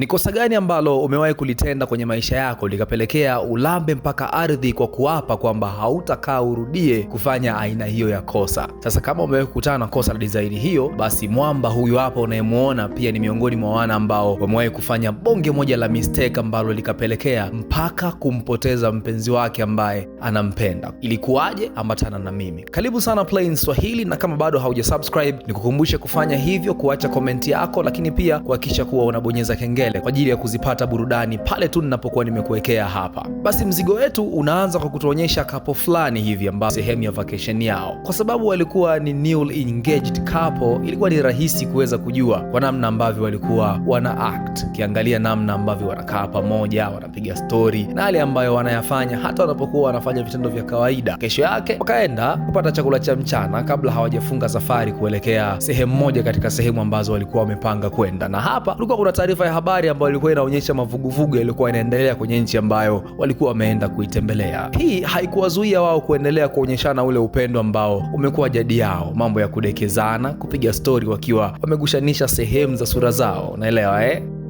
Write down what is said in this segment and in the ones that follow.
Ni kosa gani ambalo umewahi kulitenda kwenye maisha yako likapelekea ulambe mpaka ardhi kwa kuapa kwamba hautakaa urudie kufanya aina hiyo ya kosa? Sasa kama umewahi kukutana na kosa la design hiyo, basi mwamba huyu hapa unayemuona pia ni miongoni mwa wana ambao wamewahi kufanya bonge moja la mistake ambalo likapelekea mpaka kumpoteza mpenzi wake ambaye anampenda. Ilikuwaje? Ambatana na mimi. Karibu sana Plain Swahili, na kama bado haujasubscribe nikukumbushe kufanya hivyo, kuacha komenti yako, lakini pia kuhakikisha kuwa unabonyeza kengele kwa ajili ya kuzipata burudani pale tu ninapokuwa nimekuwekea hapa. Basi mzigo wetu unaanza kwa kutuonyesha couple fulani hivi ambao sehemu ya vacation yao. Kwa sababu walikuwa ni newly engaged couple, ilikuwa ni rahisi kuweza kujua kwa namna ambavyo walikuwa wana act. Kiangalia namna ambavyo wanakaa pamoja, wanapiga story na yale ambayo wanayafanya hata wanapokuwa wanafanya vitendo vya kawaida. Kesho yake wakaenda kupata chakula cha mchana kabla hawajafunga safari kuelekea sehemu moja katika sehemu ambazo walikuwa wamepanga kwenda. Na hapa kulikuwa kuna taarifa ya habari ambayo ilikuwa inaonyesha mavuguvugu yalikuwa yanaendelea kwenye nchi ambayo walikuwa wameenda kuitembelea. Hii haikuwazuia wao kuendelea kuonyeshana ule upendo ambao umekuwa jadi yao, mambo ya kudekezana, kupiga story wakiwa wamegushanisha sehemu za sura zao. Unaelewa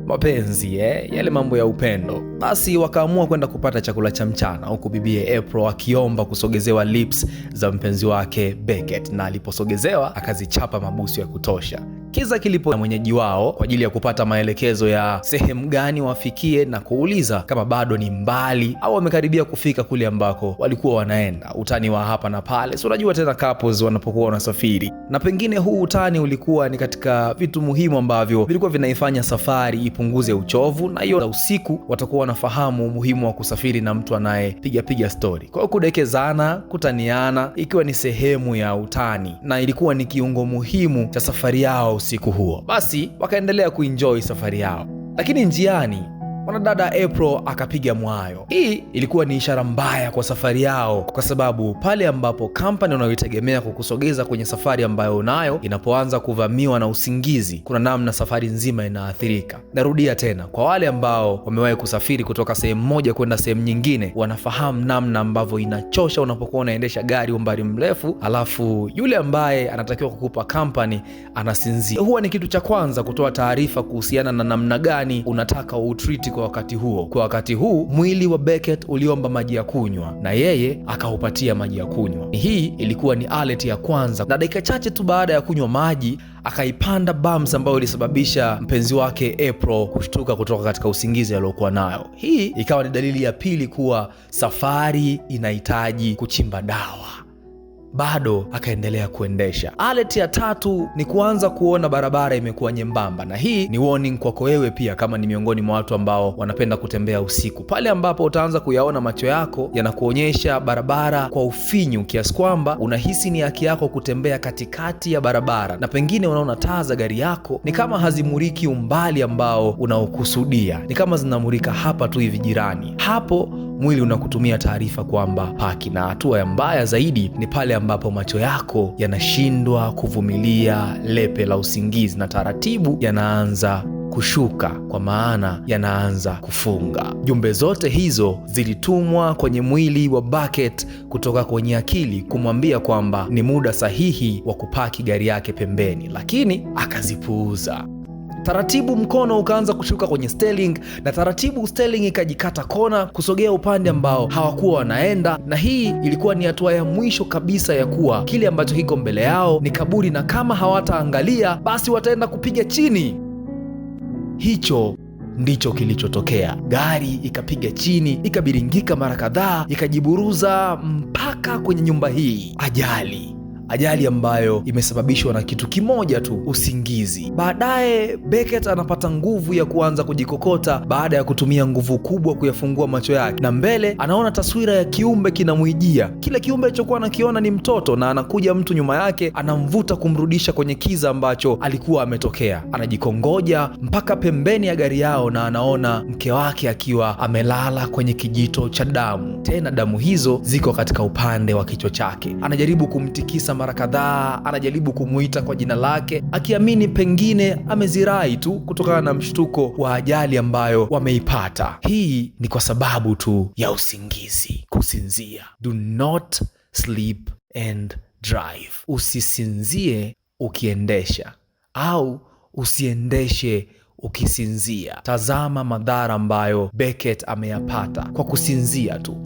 mapenzi yale mambo ya upendo. Basi wakaamua kwenda kupata chakula cha mchana, huku bibie April akiomba kusogezewa lips za mpenzi wake Beckett, na aliposogezewa akazichapa mabusu ya kutosha. Kiza kilipo na mwenyeji wao kwa ajili ya kupata maelekezo ya sehemu gani wafikie na kuuliza kama bado ni mbali au wamekaribia kufika kule ambako walikuwa wanaenda. Utani wa hapa na pale, so unajua tena couples wanapokuwa wanasafiri, na pengine huu utani ulikuwa ni katika vitu muhimu ambavyo vilikuwa vinaifanya safari ipunguze uchovu, na hiyo usiku watakuwa wanafahamu umuhimu wa kusafiri na mtu anayepiga story. Kwa hiyo kudekezana, kutaniana ikiwa ni sehemu ya utani, na ilikuwa ni kiungo muhimu cha safari yao usiku huo. Basi wakaendelea kuenjoy safari yao, lakini njiani mwanadada April akapiga mwayo. Hii ilikuwa ni ishara mbaya kwa safari yao, kwa sababu pale ambapo kampani unayoitegemea kukusogeza kwenye safari ambayo unayo inapoanza kuvamiwa na usingizi, kuna namna safari nzima inaathirika. Narudia tena, kwa wale ambao wamewahi kusafiri kutoka sehemu moja kwenda sehemu nyingine, wanafahamu namna ambavyo inachosha unapokuwa unaendesha gari umbali mrefu, alafu yule ambaye anatakiwa kukupa kampani anasinzia. Huwa ni kitu cha kwanza kutoa taarifa kuhusiana na namna gani unataka utreat kwa wakati huo. Kwa wakati huu mwili wa Beckett uliomba maji ya kunywa na yeye akaupatia maji ya kunywa. Hii ilikuwa ni alert ya kwanza, na dakika chache tu baada ya kunywa maji akaipanda bumps ambayo ilisababisha mpenzi wake April kushtuka kutoka katika usingizi aliokuwa nayo. Hii ikawa ni dalili ya pili kuwa safari inahitaji kuchimba dawa. Bado akaendelea kuendesha. Alert ya tatu ni kuanza kuona barabara imekuwa nyembamba, na hii ni warning kwako wewe pia kama ni miongoni mwa watu ambao wanapenda kutembea usiku. Pale ambapo utaanza kuyaona macho yako yanakuonyesha barabara kwa ufinyu kiasi kwamba unahisi ni haki yako kutembea katikati ya barabara, na pengine unaona taa za gari yako ni kama hazimuriki umbali ambao unaokusudia, ni kama zinamurika hapa tu hivi jirani. Hapo mwili unakutumia taarifa kwamba paki. Na hatua ya mbaya zaidi ni pale ambapo macho yako yanashindwa kuvumilia lepe la usingizi na taratibu yanaanza kushuka, kwa maana yanaanza kufunga. Jumbe zote hizo zilitumwa kwenye mwili wa Beckett kutoka kwenye akili kumwambia kwamba ni muda sahihi wa kupaki gari yake pembeni, lakini akazipuuza. Taratibu mkono ukaanza kushuka kwenye steering, na taratibu steering ikajikata kona kusogea upande ambao hawakuwa wanaenda, na hii ilikuwa ni hatua ya mwisho kabisa ya kuwa kile ambacho kiko mbele yao ni kaburi, na kama hawataangalia basi wataenda kupiga chini. Hicho ndicho kilichotokea. Gari ikapiga chini, ikabiringika mara kadhaa, ikajiburuza mpaka kwenye nyumba hii. Ajali ambayo imesababishwa na kitu kimoja tu, usingizi. Baadaye Beckett anapata nguvu ya kuanza kujikokota baada ya kutumia nguvu kubwa kuyafungua macho yake, na mbele anaona taswira ya kiumbe kinamwijia. Kile kiumbe alichokuwa anakiona ni mtoto, na anakuja mtu nyuma yake anamvuta kumrudisha kwenye kiza ambacho alikuwa ametokea. Anajikongoja mpaka pembeni ya gari yao, na anaona mke wake akiwa amelala kwenye kijito cha damu, tena damu hizo ziko katika upande wa kichwa chake. Anajaribu kumtikisa mara kadhaa, anajaribu kumuita kwa jina lake akiamini pengine amezirai tu kutokana na mshtuko wa ajali ambayo wameipata. Hii ni kwa sababu tu ya usingizi, kusinzia. Do not sleep and drive. Usisinzie ukiendesha, au usiendeshe ukisinzia. Tazama madhara ambayo Beckett ameyapata kwa kusinzia tu.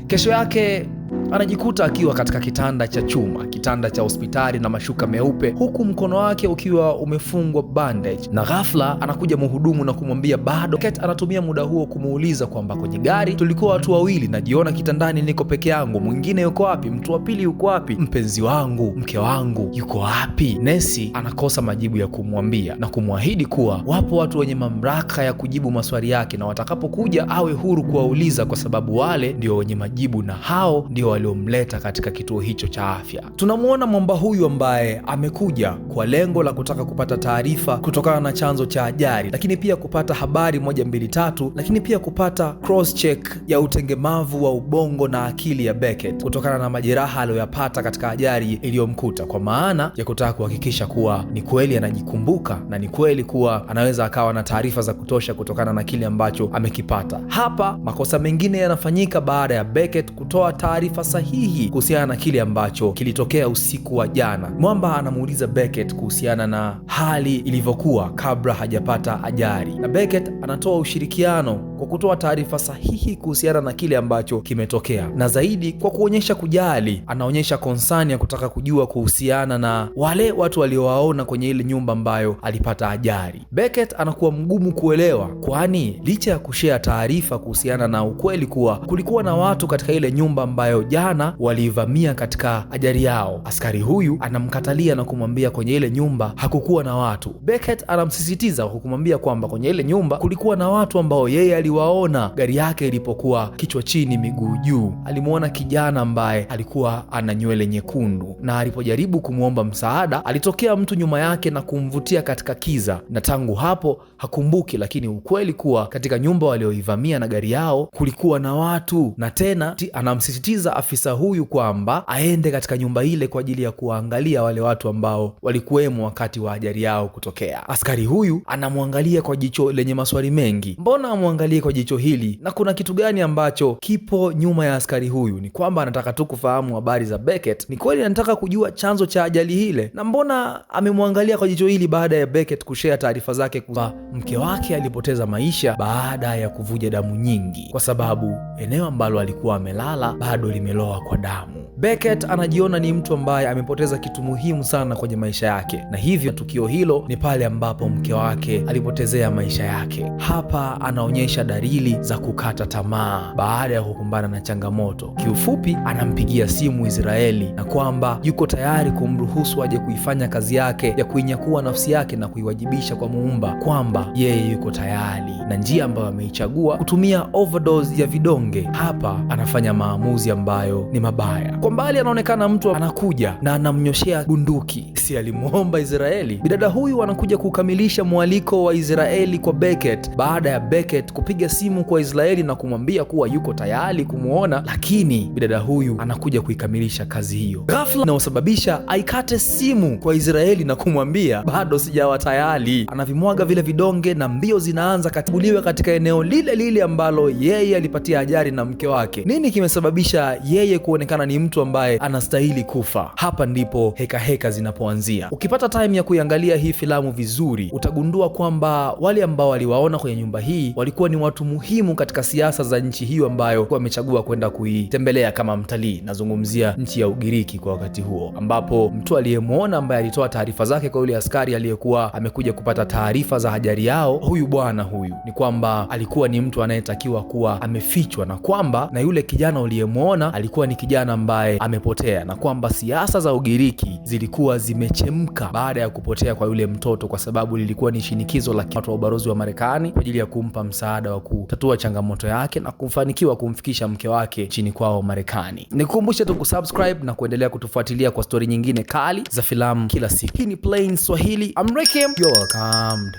Kesho yake anajikuta akiwa katika kitanda cha chuma, kitanda cha hospitali na mashuka meupe, huku mkono wake ukiwa umefungwa bandage. Na ghafla anakuja mhudumu na kumwambia bado. Beckett anatumia muda huo kumuuliza kwamba kwenye gari tulikuwa watu wawili, najiona kitandani niko peke yangu, mwingine yuko wapi? Mtu wa pili yuko wapi? Mpenzi wangu, mke wangu yuko wapi? Nesi anakosa majibu ya kumwambia na kumwahidi kuwa wapo watu wenye mamlaka ya kujibu maswali yake, na watakapokuja awe huru kuwauliza, kwa sababu wale ndio wenye majibu na hao ndio waliomleta katika kituo hicho cha afya. Tunamuona mwamba huyu ambaye amekuja kwa lengo la kutaka kupata taarifa kutokana na chanzo cha ajali, lakini pia kupata habari 1, 2, 3, lakini pia kupata cross check ya utengemavu wa ubongo na akili ya Beckett kutokana na majeraha aliyoyapata katika ajali iliyomkuta, kwa maana ya kutaka kuhakikisha kuwa ni kweli anajikumbuka na ni kweli kuwa anaweza akawa na taarifa za kutosha kutokana na kile ambacho amekipata. Hapa makosa mengine yanafanyika baada ya Beckett kutoa taarifa sahihi kuhusiana na kile ambacho kilitokea usiku wa jana. Mwamba anamuuliza Beckett kuhusiana na hali ilivyokuwa kabla hajapata ajali, na Beckett anatoa ushirikiano kwa kutoa taarifa sahihi kuhusiana na kile ambacho kimetokea, na zaidi kwa kuonyesha kujali, anaonyesha concern ya kutaka kujua kuhusiana na wale watu waliowaona kwenye ile nyumba ambayo alipata ajali. Beckett anakuwa mgumu kuelewa, kwani licha ya kushare taarifa kuhusiana na ukweli kuwa kulikuwa na watu katika ile nyumba ambayo jana walivamia katika ajali yao, askari huyu anamkatalia na kumwambia kwenye ile nyumba hakukuwa na watu. Beckett anamsisitiza kwa kumwambia kwamba kwenye ile nyumba kulikuwa na watu ambao yeye aliwaona gari yake ilipokuwa kichwa chini miguu juu. Alimuona kijana ambaye alikuwa ana nywele nyekundu, na alipojaribu kumwomba msaada alitokea mtu nyuma yake na kumvutia katika kiza, na tangu hapo hakumbuki, lakini ukweli kuwa katika nyumba walioivamia na gari yao kulikuwa na watu, na tena anamsisitiza afisa huyu kwamba aende katika nyumba ile kwa ajili ya kuangalia wale watu ambao walikuwemo wakati wa ajali yao kutokea. Askari huyu anamwangalia kwa jicho lenye maswali mengi. Mbona amwangalie kwa jicho hili, na kuna kitu gani ambacho kipo nyuma ya askari huyu? Ni kwamba anataka tu kufahamu habari za Beckett? Ni kweli anataka kujua chanzo cha ajali ile? Na mbona amemwangalia kwa jicho hili baada ya Beckett kushare taarifa zake kwa mke wake alipoteza maisha baada ya kuvuja damu nyingi, kwa sababu eneo ambalo alikuwa amelala bado limeloa kwa damu. Beckett anajiona ni mtu ambaye amepoteza kitu muhimu sana kwenye maisha yake, na hivyo tukio hilo ni pale ambapo mke wake alipotezea maisha yake. Hapa anaonyesha dalili za kukata tamaa baada ya kukumbana na changamoto. Kiufupi, anampigia simu Israeli na kwamba yuko tayari kumruhusu aje kuifanya kazi yake ya kuinyakua nafsi yake na kuiwajibisha kwa Muumba, kwamba yeye yuko tayari, na njia ambayo ameichagua kutumia overdose ya vidonge. Hapa anafanya maamuzi ambayo ni mabaya. Kwa mbali anaonekana mtu anakuja na anamnyoshea bunduki. Si alimuomba Israeli? Bidada huyu anakuja kukamilisha mwaliko wa Israeli kwa Beckett baada ya Beckett kupiga simu kwa Israeli na kumwambia kuwa yuko tayari kumuona, lakini bidada huyu anakuja kuikamilisha kazi hiyo. Ghafla inaosababisha aikate simu kwa Israeli na kumwambia bado sijawa tayari. Anavimwaga vile vidonge na mbio zinaanza katibuliwe katika eneo lile lile ambalo yeye alipatia ajali na mke wake. Nini kimesababisha yeye kuonekana ni mtu ambaye anastahili kufa? Hapa ndipo heka zinapoanzia. Ukipata time ya kuiangalia hii filamu vizuri, utagundua kwamba wale ambao waliwaona kwenye nyumba hii walikuwa ni watu muhimu katika siasa za nchi hiyo ambayo wamechagua kwenda kuitembelea kama mtalii. Nazungumzia nchi ya Ugiriki kwa wakati huo, ambapo mtu aliyemwona ambaye alitoa taarifa zake kwa yule askari aliyekuwa amekuja kupata taarifa za ajali yao, huyu bwana huyu, ni kwamba alikuwa ni mtu anayetakiwa kuwa amefichwa, na kwamba na yule kijana uliyemwona alikuwa ni kijana ambaye amepotea, na kwamba siasa za Ugiriki zilikuwa zimechemka baada ya kupotea kwa yule mtoto, kwa sababu lilikuwa ni shinikizo la watu wa ubalozi wa Marekani kwa ajili ya kumpa msaada wa kutatua changamoto yake na kufanikiwa kumfikisha mke wake chini kwao Marekani. Nikukumbushe tu kusubscribe na kuendelea kutufuatilia kwa stori nyingine kali za filamu kila siku. Hii ni Plain Swahili. I'm Rikim. You're welcome.